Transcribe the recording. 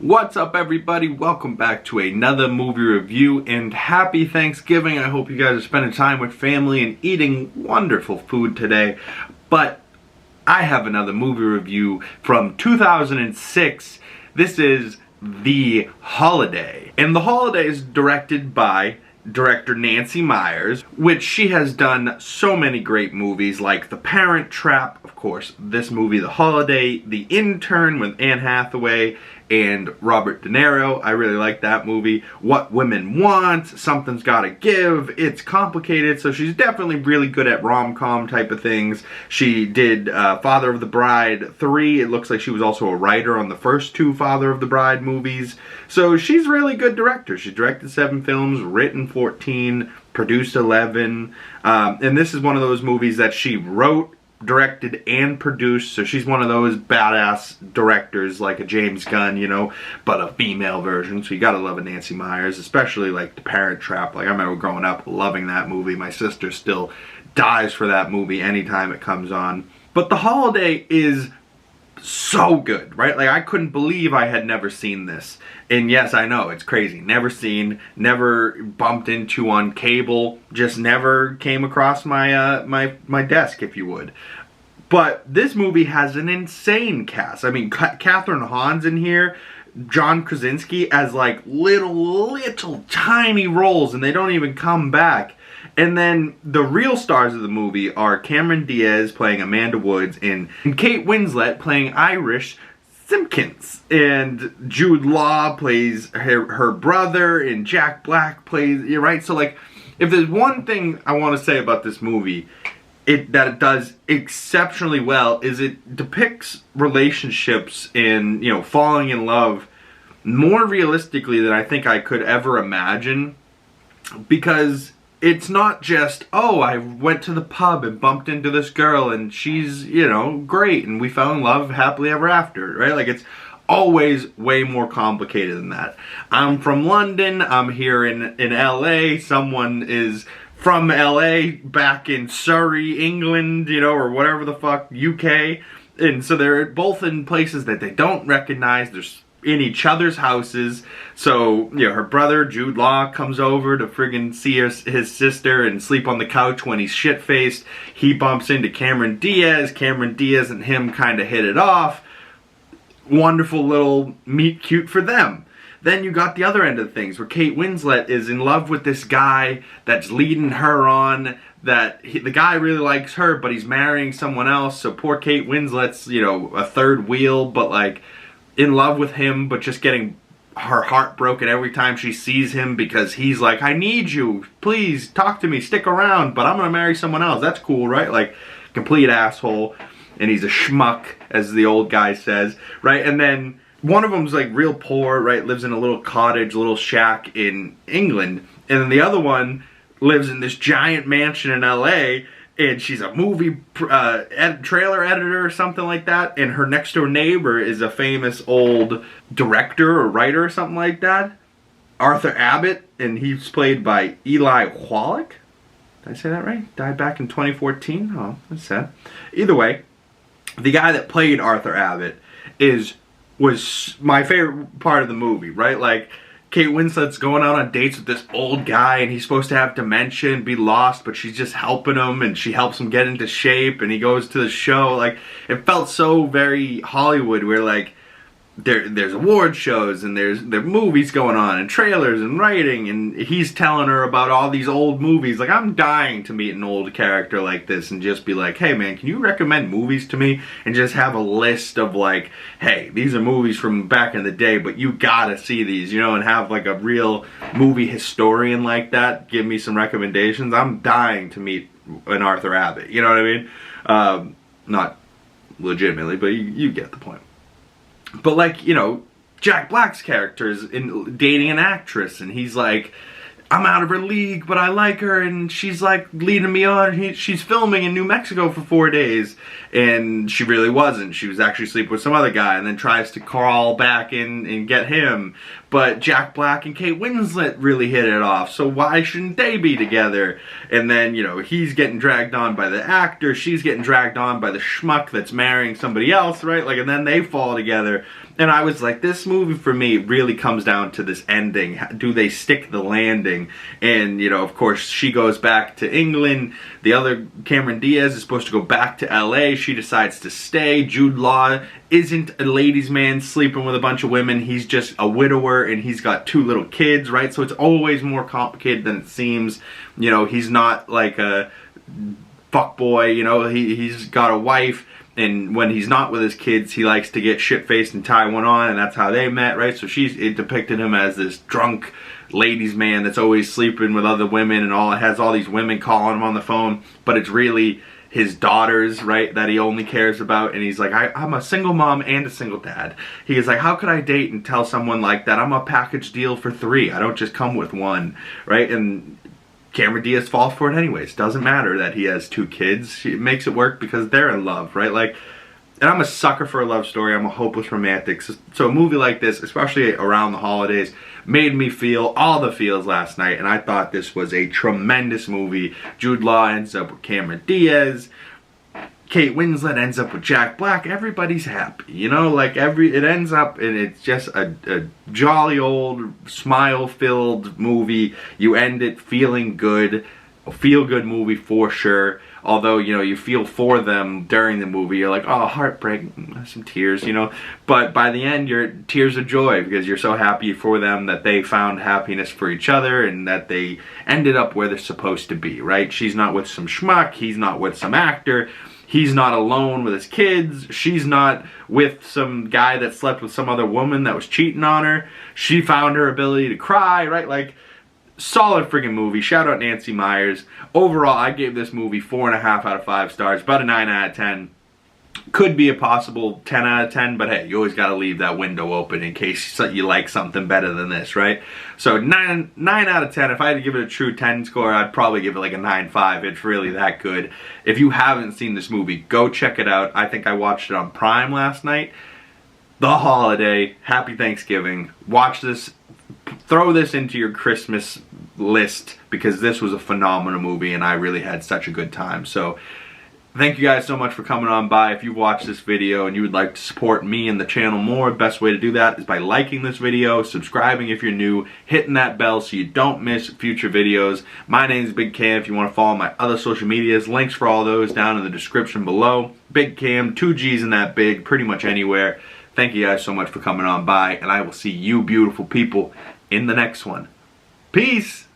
What's up, everybody? Welcome back to another movie review, and happy Thanksgiving. I hope you guys are spending time with family and eating wonderful food today. But I have another movie review from 2006. This is The Holiday. And The Holiday is directed by director Nancy Meyers, which she has done so many great movies like The Parent Trap, of course, this movie The Holiday, The Intern with Anne Hathaway and Robert De Niro. I really like that movie. What Women Want, Something's Gotta Give, It's Complicated, so she's definitely really good at rom-com type of things. She did Father of the Bride 3. It looks like she was also a writer on the first two Father of the Bride movies. So she's a really good director. She directed 7 films, written 14, produced 11, and this is one of those movies that she wrote, directed, and produced, so she's one of those badass directors like a James Gunn, you know, but a female version, so you gotta love a Nancy Meyers, especially like The Parent Trap. Like, I remember growing up loving that movie. My sister still dies for that movie anytime it comes on. But The Holiday is so good, right? Like, I couldn't believe I had never seen this. And yes, I know, it's crazy. Never seen, never bumped into on cable, just never came across my my desk, if you would. But this movie has an insane cast. I mean, Catherine Hahn's in here, John Krasinski as like little tiny roles, and they don't even come back. And then the real stars of the movie are Cameron Diaz playing Amanda Woods and Kate Winslet playing Irish Simpkins. And Jude Law plays her brother, and Jack Black plays, you're right? So like, if there's one thing I want to say about this movie that it does exceptionally well, is it depicts relationships and, you know, falling in love more realistically than I think I could ever imagine. Because it's not just, oh, I went to the pub and bumped into this girl and she's, you know, great and we fell in love happily ever after, right? Like, it's always way more complicated than that. I'm from London, I'm here in LA, someone is from LA back in Surrey, England, you know, or whatever the fuck, UK. And so they're both in places that they don't recognize. They're in each other's houses. So, you know, her brother, Jude Law, comes over to friggin' see his sister and sleep on the couch when he's shit-faced. He bumps into Cameron Diaz. Cameron Diaz and him kind of hit it off. Wonderful little meet cute for them. Then you got the other end of things where Kate Winslet is in love with this guy that's leading her on, that the guy really likes her, but he's marrying someone else. So poor Kate Winslet's, you know, a third wheel, but like in love with him, but just getting her heart broken every time she sees him because he's like, I need you, please talk to me, stick around, but I'm gonna marry someone else. That's cool, right? Like, complete asshole, and he's a schmuck, as the old guy says, right? And then one of them's like real poor, right? Lives in a little cottage, little shack in England, and then the other one lives in this giant mansion in LA, and she's a movie trailer editor or something like that, and her next door neighbor is a famous old director or writer or something like that, Arthur Abbott, and he's played by Eli Wallach. Did I say that right? Died back in 2014? Oh, that's sad. Either way, the guy that played Arthur Abbott was my favorite part of the movie, right? Like, Kate Winslet's going out on dates with this old guy, and he's supposed to have dementia and be lost, but she's just helping him, and she helps him get into shape, and he goes to the show. Like, it felt so very Hollywood, where like there's award shows and there's movies going on and trailers and writing, and he's telling her about all these old movies. Like, I'm dying to meet an old character like this and just be like, hey man, can you recommend movies to me? And just have a list of like, hey, these are movies from back in the day, but you gotta see these, you know, and have like a real movie historian like that give me some recommendations. I'm dying to meet an Arthur Abbott, you know what I mean? Not legitimately, but you get the point. But like, you know, Jack Black's character is dating an actress, and he's like, I'm out of her league, but I like her, and she's like leading me on. She's filming in New Mexico for 4 days, and she really wasn't. She was actually sleeping with some other guy, and then tries to crawl back in and get him. But Jack Black and Kate Winslet really hit it off, so why shouldn't they be together? And then, you know, he's getting dragged on by the actor, she's getting dragged on by the schmuck that's marrying somebody else, right? Like, and then they fall together. And I was like, this movie for me really comes down to this ending. Do they stick the landing? And, you know, of course, she goes back to England. The other, Cameron Diaz, is supposed to go back to LA. She decides to stay. Jude Law isn't a ladies' man sleeping with a bunch of women. He's just a widower, and he's got 2 little kids, right? So it's always more complicated than it seems. You know, he's not like a fuckboy, you know, he's got a wife. And when he's not with his kids, he likes to get shit-faced and tie one on, and that's how they met, right? So it depicted him as this drunk ladies' man that's always sleeping with other women and has all these women calling him on the phone, but it's really his daughters, right, that he only cares about. And he's like, I'm a single mom and a single dad. He is like, how could I date and tell someone like that? I'm a package deal for 3. I don't just come with 1, right? And Cameron Diaz falls for it anyways. Doesn't matter that he has 2 kids. She makes it work because they're in love, right? Like, and I'm a sucker for a love story. I'm a hopeless romantic. So a movie like this, especially around the holidays, made me feel all the feels last night. And I thought this was a tremendous movie. Jude Law ends up with Cameron Diaz. Kate Winslet ends up with Jack Black. Everybody's happy, you know, like it ends up, and it's just a jolly old smile-filled movie. You end it feeling good, a feel-good movie for sure. Although, you know, you feel for them during the movie. You're like, oh, heartbreak, some tears, you know. But by the end, you're tears of joy because you're so happy for them that they found happiness for each other and that they ended up where they're supposed to be, right? She's not with some schmuck. He's not with some actor. He's not alone with his kids. She's not with some guy that slept with some other woman that was cheating on her. She found her ability to cry, right? Like, solid friggin' movie. Shout out Nancy Meyers. Overall, I gave this movie 4.5 out of 5 stars. About a 9 out of 10. Could be a possible 10 out of 10, but hey, you always gotta leave that window open in case you like something better than this, right? So 9 out of 10. If I had to give it a true 10 score, I'd probably give it like a 9.5. It's really that good. If you haven't seen this movie, go check it out. I think I watched it on Prime last night. The holiday, happy Thanksgiving. Watch this, throw this into your Christmas list because this was a phenomenal movie and I really had such a good time. So thank you guys so much for coming on by. If you've watched this video and you would like to support me and the channel more, best way to do that is by liking this video, subscribing if you're new, hitting that bell so you don't miss future videos. My name is Big Cam. If you want to follow my other social medias, links for all those down in the description below. Big Cam, 2 G's in that big, pretty much anywhere. Thank you guys so much for coming on by, and I will see you beautiful people in the next one. Peace!